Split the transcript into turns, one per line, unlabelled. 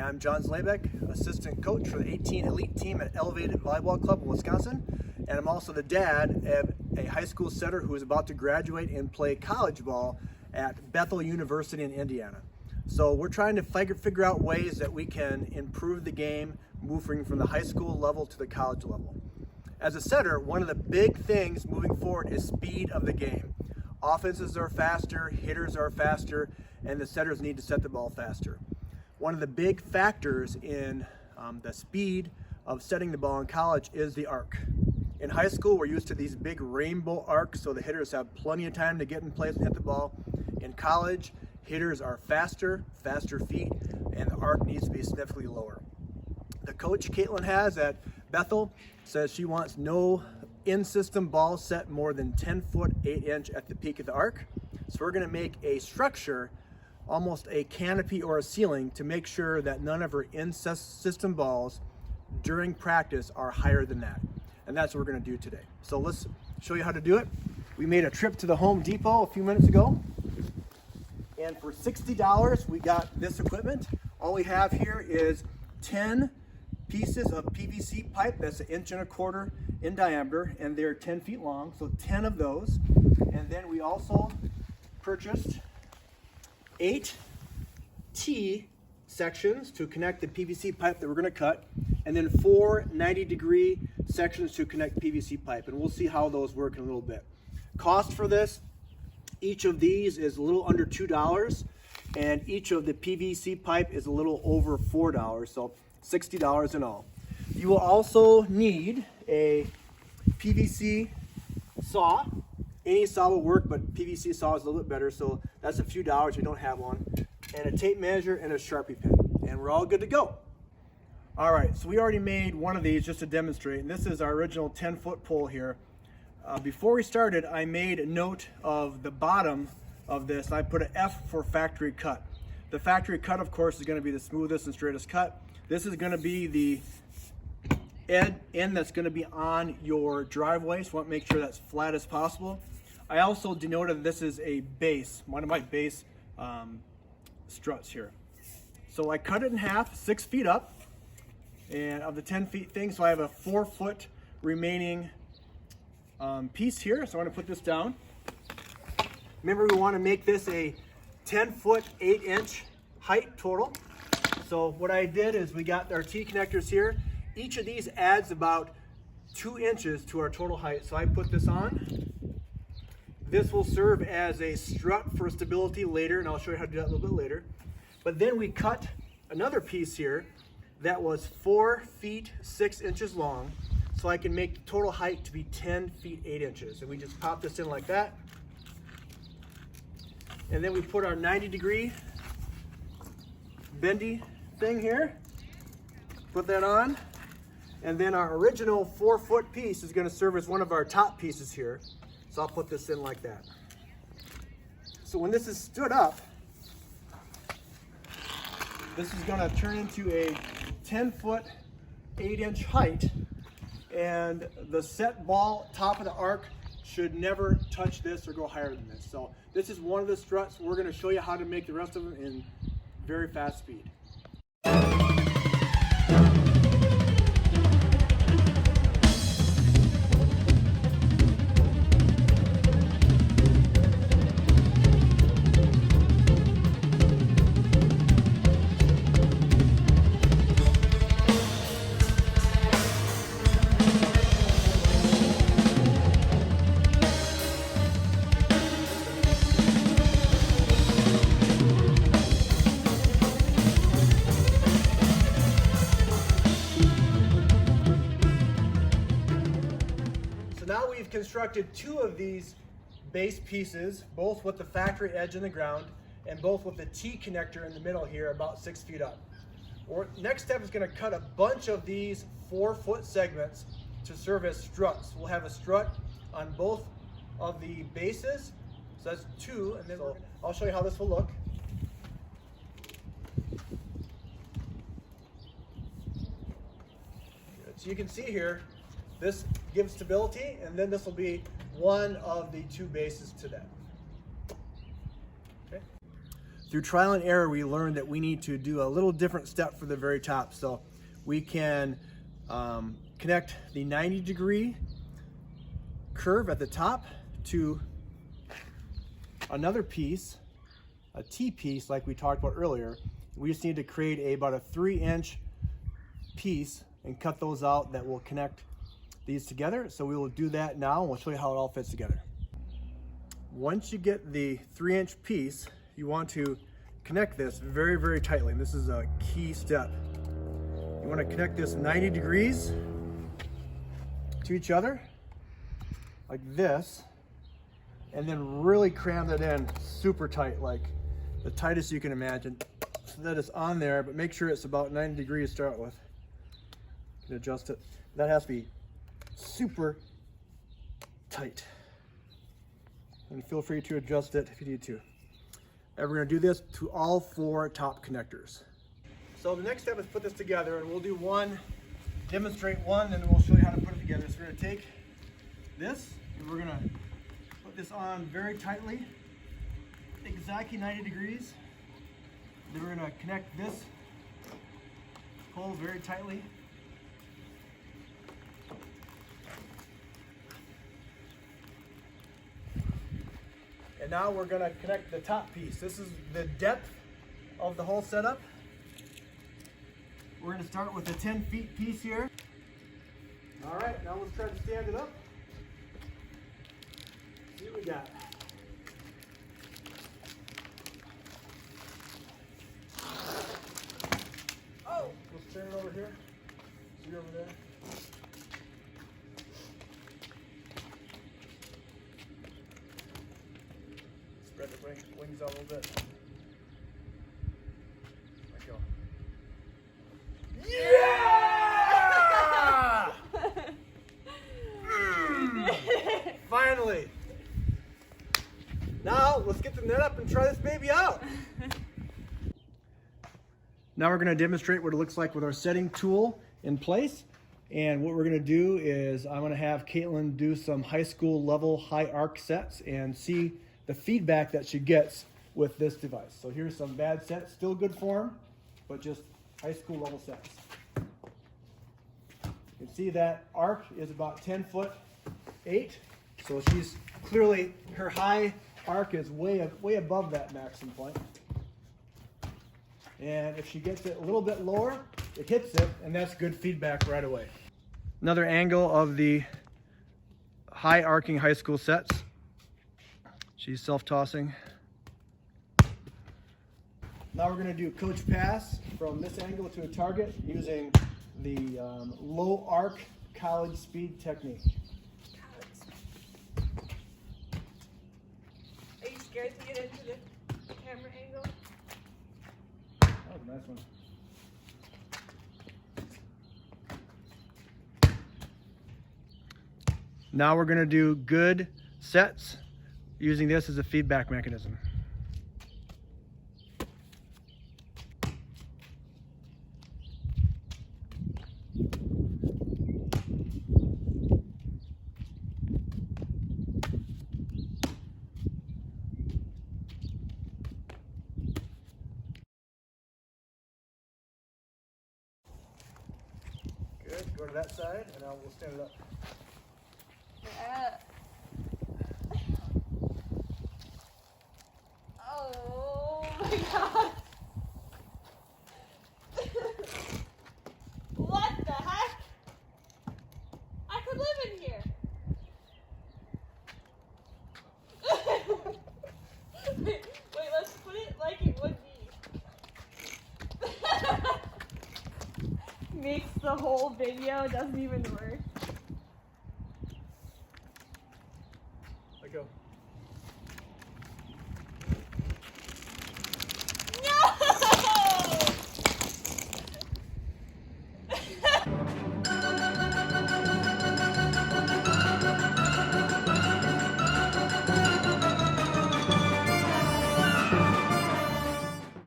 I'm John Zlabek, assistant coach for the 18 elite team at Elevated Volleyball Club in Wisconsin, and I'm also the dad of a high school setter who is about to graduate and play college ball at Bethel University in Indiana. So we're trying to figure out ways that we can improve the game, moving from the high school level to the college level. As a setter, one of the big things moving forward is speed of the game. Offenses are faster, hitters are faster, and the setters need to set the ball faster. One of the big factors in the speed of setting the ball in college is the arc. In high school, we're used to these big rainbow arcs, so the hitters have plenty of time to get in place and hit the ball. In college, hitters are faster feet, and the arc needs to be significantly lower. The coach Caitlin has at Bethel says she wants no in-system ball set more than 10 foot 8 inch at the peak of the arc. So we're going to make a structure, almost a canopy or a ceiling, to make sure that none of her in-system balls during practice are higher than that. And that's what we're going to do today. So let's show you how to do it. We made a trip to the Home Depot a few minutes ago, and for $60 we got this equipment. All we have here is 10 pieces of PVC pipe that's 1.25 inches in diameter, and they're 10 feet long, so 10 of those. And then we also purchased 8 T sections to connect the PVC pipe that we're going to cut, and then 4 90-degree sections to connect PVC pipe, and we'll see how those work in a little bit. Cost for this, each of these is a little under $2, and each of the PVC pipe is a little over $4, so $60 in all. You will also need a PVC saw. Any saw will work, but PVC saw is a little bit better, so that's a few dollars. You don't have one. And a tape measure and a Sharpie pen, and we're all good to go. All right, so we already made one of these just to demonstrate, and this is our original 10-foot pole here. Before we started, I made a note of the bottom of this, and I put an F for factory cut. The factory cut, of course, is going to be the smoothest and straightest cut. This is going to be the end that's going to be on your driveway, so I want to make sure that's flat as possible. I also denoted this is a base, one of my base struts here. So I cut it in half, 6 feet up, and of the 10 feet thing, so I have a 4 foot remaining piece here. So I want to put this down. Remember, we want to make this a 10 foot 8 inch height total. So what I did is we got our T connectors here. Each of these adds about 2 inches to our total height. So I put this on. This will serve as a strut for stability later, and I'll show you how to do that a little bit later. But then we cut another piece here that was 4 feet 6 inches long, so I can make the total height to be 10 feet 8 inches. And we just pop this in like that. And then we put our 90-degree bendy thing here, put that on, and then our original 4 foot piece is going to serve as one of our top pieces here. So I'll put this in like that. So when this is stood up, this is going to turn into a 10 foot 8 inch height, and the set ball top of the arc should never touch this or go higher than this. So this is one of the struts. We're going to show you how to make the rest of them in very fast speed. Now we've constructed 2 of these base pieces, both with the factory edge in the ground and both with the T connector in the middle here, about 6 feet up. Next step is going to cut a bunch of these 4 foot segments to serve as struts. We'll have a strut on both of the bases, so that's 2, and then I'll show you how this will look. So you can see here, this gives stability, and then this will be one of the 2 bases to that. Okay. through trial and error, we learned that we need to do a little different step for the very top. So we can connect the 90-degree curve at the top to another piece, a T-piece like we talked about earlier. We just need to create about a 3-inch piece and cut those out that will connect these together. So we will do that now, and we'll show you how it all fits together. Once you get the 3-inch piece, you want to connect this very, very tightly. And this is a key step. You want to connect this 90 degrees to each other like this, and then really cram that in super tight, like the tightest you can imagine, so that it's on there, but make sure it's about 90 degrees to start with. You can adjust it. That has to be super tight. And feel free to adjust it if you need to. And we're going to do this to all 4 top connectors. So the next step is put this together, and we'll do one, demonstrate one, and then we'll show you how to put it together. So we're going to take this, and we're going to put this on very tightly, exactly 90 degrees. Then we're going to connect this pole very tightly. And now we're going to connect the top piece. This is the depth of the whole setup. We're going to start with a 10-feet piece here. All right, now let's try to stand it up. See what we got. Oh, let's turn it over here. See over there. Spread the wings out a little bit. There we go. Yeah! Finally. Now let's get the net up and try this baby out. Now we're going to demonstrate what it looks like with our setting tool in place. And what we're going to do is I'm going to have Caitlin do some high school level high arc sets and see the feedback that she gets with this device. So here's some bad sets, still good form, but just high school level sets. You can see that arc is about 10'8". So she's clearly, her high arc is way above that maximum point. And if she gets it a little bit lower, it hits it, and that's good feedback right away. Another angle of the high arcing high school sets. She's self-tossing. Now we're going to do coach pass from this angle to a target using the low arc college speed technique.
Are you scared to get into the camera angle?
That was a nice one. Now we're going to do good sets using this as a feedback mechanism. Good, go to that side, and now we'll stand it up.
Yeah. Oh my god. What the heck? I could live in here. Wait, let's put it like it would be. Makes the whole video doesn't even work.